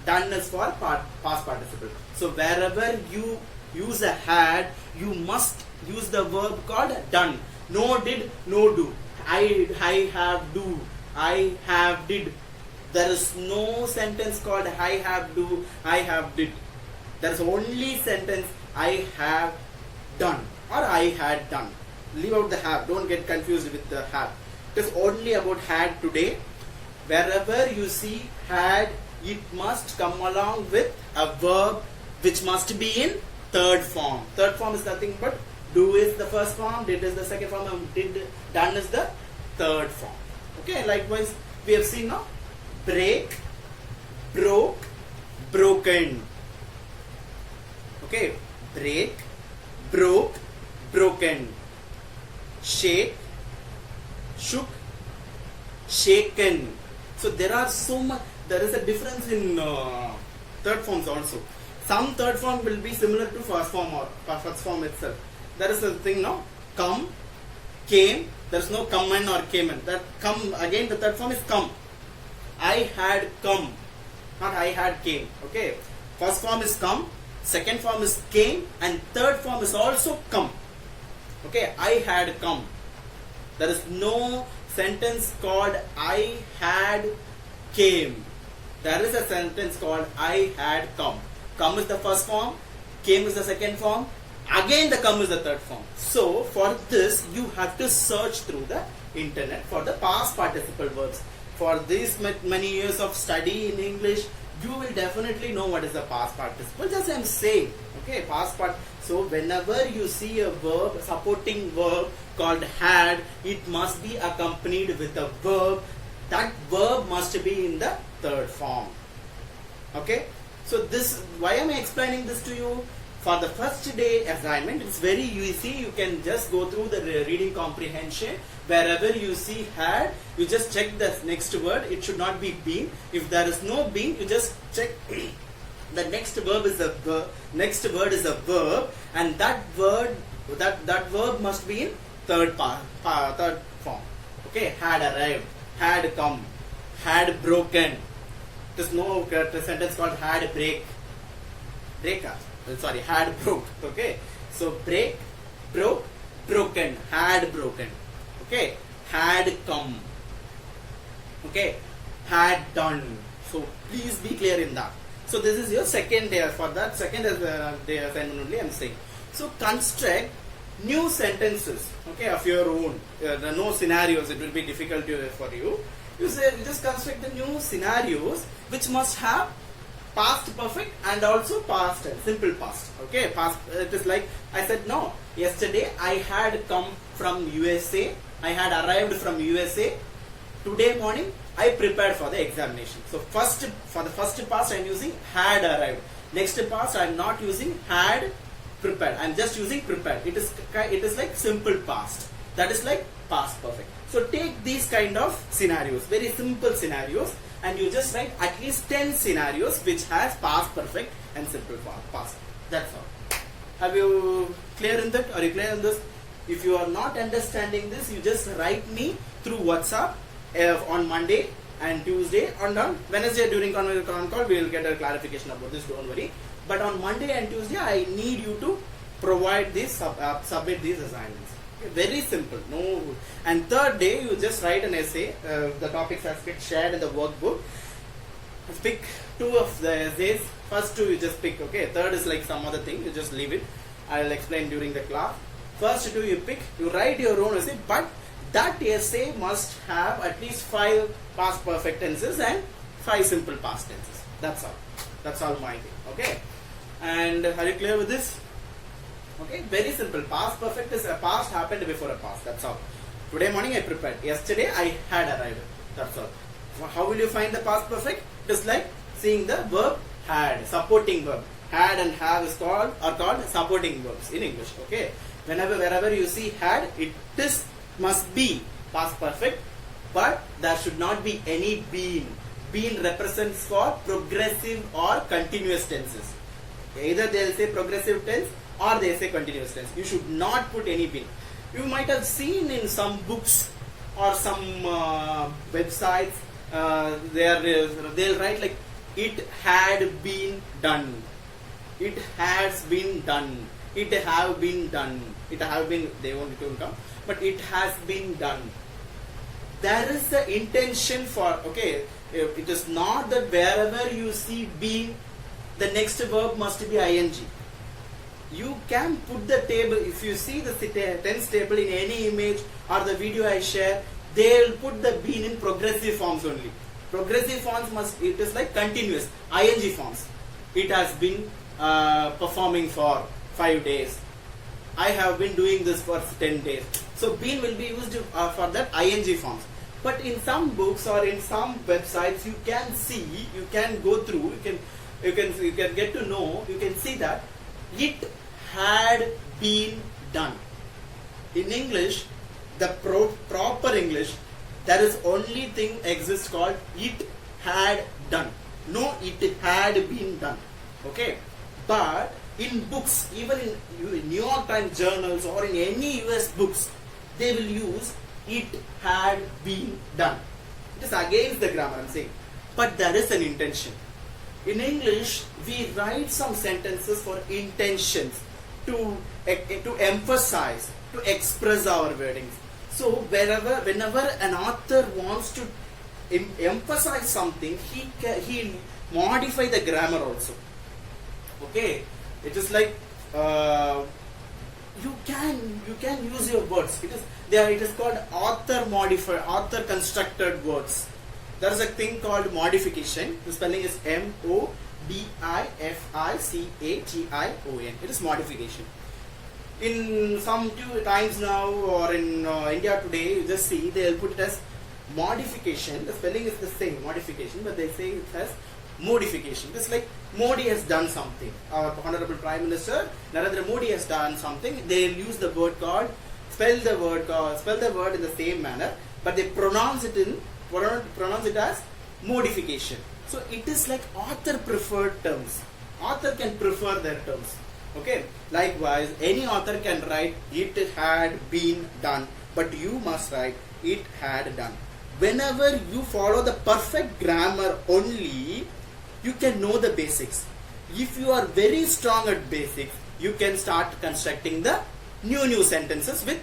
Done is for past participle. So wherever you use a had, you must use the verb called done. No did, no do. I have do. I have did. There is no sentence called I have do, I have did. There is only sentence I have done or I had done. Leave out the have. Don't get confused with the have. It is only about had today. Wherever you see had, it must come along with a verb which must be in third form. Third form is nothing but do is the first form, did is the second form, and done is the third form. Okay, likewise we have seen now break, broke, broken. Okay, break, broke, broken. Shake, shook, shaken. So there are so much. There is a difference in third forms also. Some third form will be similar to first form or first form itself. There is a thing now. Come, came. There is no come in or came in. That come again. The third form is come. I had come, not I had came. Okay. First form is come. Second form is came, and third form is also come. Okay. I had come. There is no sentence called I had came. There is a sentence called I had come. Come is the first form, came is the second form, again the come is the third form. So for this you have to search through the internet for the past participle verbs. For these many years of study in English, you will definitely know what is the past participle. Just I am saying, okay, past part. So whenever you see a verb, supporting verb called had, it must be accompanied with a verb. That verb must be in the third form. Okay. So this, why am I explaining this to you? For the first day assignment, it's very easy. You can just go through the reading comprehension. Wherever you see had, you just check the next word. It should not be been. If there is no been, you just check the next verb is a verb. Next word is a verb, and that word, that verb must be in third form. Okay, had arrived, had come, had broken. There's no sentence called had break. Sorry, had broke. Okay, so break, broke, broken, had broken. Okay, had come. Okay, had done. So please be clear in that. So this is your second day. For that second day assignment only I am saying. So construct new sentences. Okay, of your own. No scenarios. It will be difficult for you. You just construct the new scenarios which must have past perfect and also past tense, simple past. Okay, past. It is like I said. No, yesterday I had come from USA. I had arrived from USA. Today morning I prepared for the examination. So for the first past I am using had arrived. Next past I am not using had prepared. I am just using prepared. It is like simple past. That is like past perfect. So take these kind of scenarios, very simple scenarios, and you just write at least 10 scenarios which has past perfect and simple past. That's all. Have you clear in that? Are you clear in this? If you are not understanding this, you just write me through WhatsApp on Monday and Tuesday, and on Wednesday during con call we will get a clarification about this. Don't worry. But on Monday and Tuesday, I need you to provide this, submit these assignments. Very simple, no. And third day, you just write an essay. The topics have been shared in the workbook. Pick 2 of the essays. First 2 you just pick. Okay. Third is like some other thing. You just leave it. I will explain during the class. First 2 you pick. You write your own essay, but that essay must have at least 5 past perfect tenses and 5 simple past tenses. That's all. That's all my thing. Okay. And are you clear with this? Okay, very simple. Past perfect is a past happened before a past. That's all. Today morning I prepared. Yesterday I had arrived. That's all. How will you find the past perfect? Just like seeing the verb had, supporting verb. Had and have is called supporting verbs in English. Okay. Wherever you see had, it must be past perfect, but there should not be any been. Been represents for progressive or continuous tenses. Either they will say progressive tense or they say continuous tense. You should not put any been. You might have seen in some books or some websites, they'll write like It had been done. It has been done. It have been done. It have been, they won't come, but it has been done. There is the intention for, okay, it is not that wherever you see been, the next verb must be ing. You can put the table, if you see the tense table in any image or the video I share, they will put the been in progressive forms only. Progressive forms must, it is like continuous, ing forms. It has been performing for 5 days. I have been doing this for 10 days. So been will be used for that ing forms. But in some books or in some websites, you can see, you can go through, you can get to know, you can see that it had been done. In English, the proper English, there is only thing exists called it had done. No, it had been done. Okay, but in books, even in New York Times journals or in any US books, they will use it had been done. It is against the grammar, I'm saying, but there is an intention. In English, we write some sentences for intentions, to emphasize, to express our wordings. So whenever an author wants to emphasize something, he modify the grammar also. Okay, it is like you can use your words. It is called author constructed words. There is a thing called modification. The spelling is modification. It is modification. In some times now, or in India today, you just see they will put it as modification. The spelling is the same, modification, but they say it as modification. It's like Modi has done something. Our Honorable Prime Minister Narendra Modi has done something. They will use the word called, spell the word in the same manner, but they pronounce it as modification. So it is like author preferred terms. Author can prefer their terms. Okay. Likewise, any author can write it had been done, but you must write it had done. Whenever you follow the perfect grammar only, you can know the basics. If you are very strong at basics, you can start constructing the new sentences with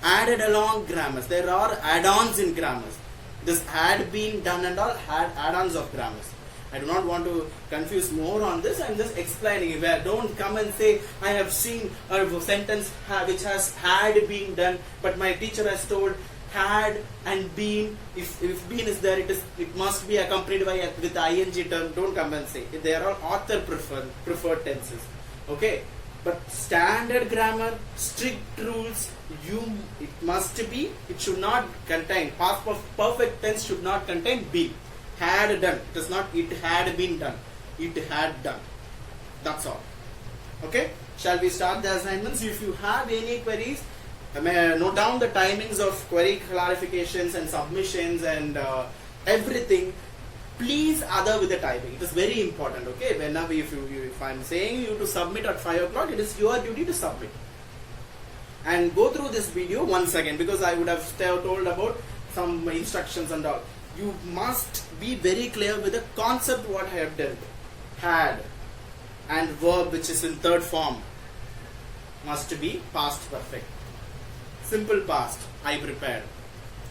added along grammars. There are add-ons in grammars. This had been done and all had add-ons of grammars. I do not want to confuse more on this. I am just explaining. Where don't come and say I have seen a sentence which has had been done, but my teacher has told had and been. If been is there, it must be accompanied by with ing term. Don't come and say. They are all author preferred tenses. Okay, but standard grammar, strict rules. It should not contain past perfect tense. Should not contain been. Had done. It is not it had been done. It had done. That's all. Okay. Shall we start the assignments? If you have any queries, note down the timings of query clarifications and submissions and everything. Please other with the typing. It is very important. Okay. Whenever if I am saying you to submit at 5 o'clock, it is your duty to submit. And go through this video once again, because I would have told about some instructions and all. You must be very clear with the concept what I have dealt. Had and verb which is in third form must be past perfect. Simple past, I prepared.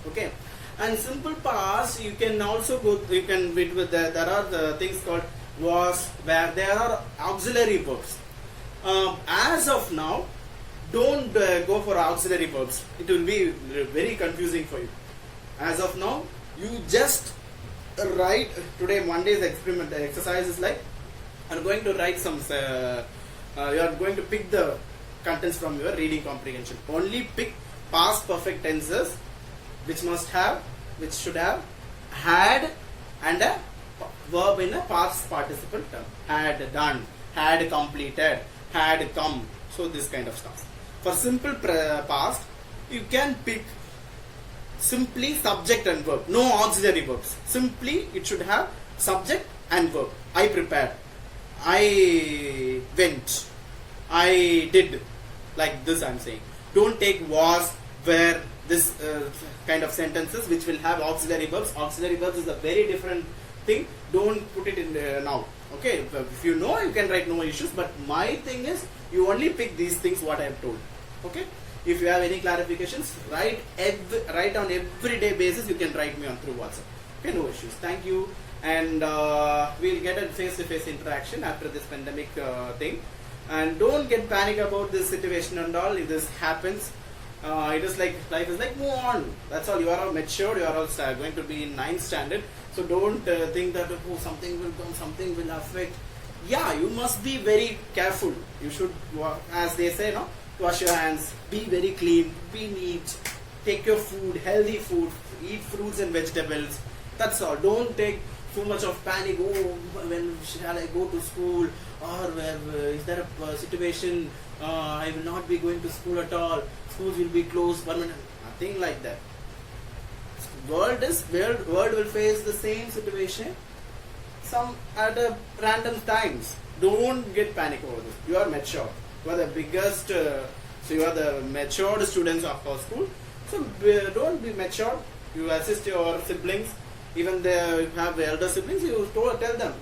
Okay. And simple past, you can also go, there are the things called was, where there are auxiliary verbs. As of now, don't go for auxiliary verbs. It will be very confusing for you. As of now, you just write. Today Monday's experiment exercise is like, you are going to write some you are going to pick the contents from your reading comprehension. Only pick past perfect tenses which should have had and a verb in a past participle term. Had done, had completed, had come. So this kind of stuff. For simple past, you can pick simply subject and verb, no auxiliary verbs. Simply it should have subject and verb. I prepared, I went, I did. Like this I am saying. Don't take was, where, this kind of sentences which will have auxiliary verbs. Auxiliary verbs is a very different thing, don't put it in now. Okay, if you know, you can write no issues, but my thing is you only pick these things what I have told. Okay, if you have any clarifications, write on everyday basis, you can write me on through WhatsApp. Okay, no issues. Thank you, and we'll get a face-to-face interaction after this pandemic thing. And don't get panic about this situation and all. If this happens, it is like life is like, move on. That's all. You are all matured. You are all going to be in 9th standard. So don't think that oh, something will come, something will affect. Yeah, you must be very careful. You should, as they say, no, wash your hands, be very clean, be neat, take your food, healthy food, eat fruits and vegetables. That's all. Don't take too much of panic. Oh, when shall I go to school? Or is there a situation I will not be going to school at all? Schools will be closed permanently. Nothing like that. World will face the same situation some at a random times. Don't get panic over this. You are mature. You are the biggest. So you are the matured students of our school. So don't be mature. You assist your siblings. Even they have elder siblings. You tell them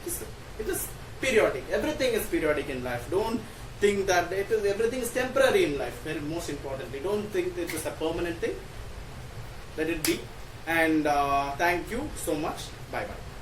it is periodic. Everything is periodic in life. Don't think that everything is temporary in life. Very most importantly, don't think it is a permanent thing. Let it be. And thank you so much. Bye bye.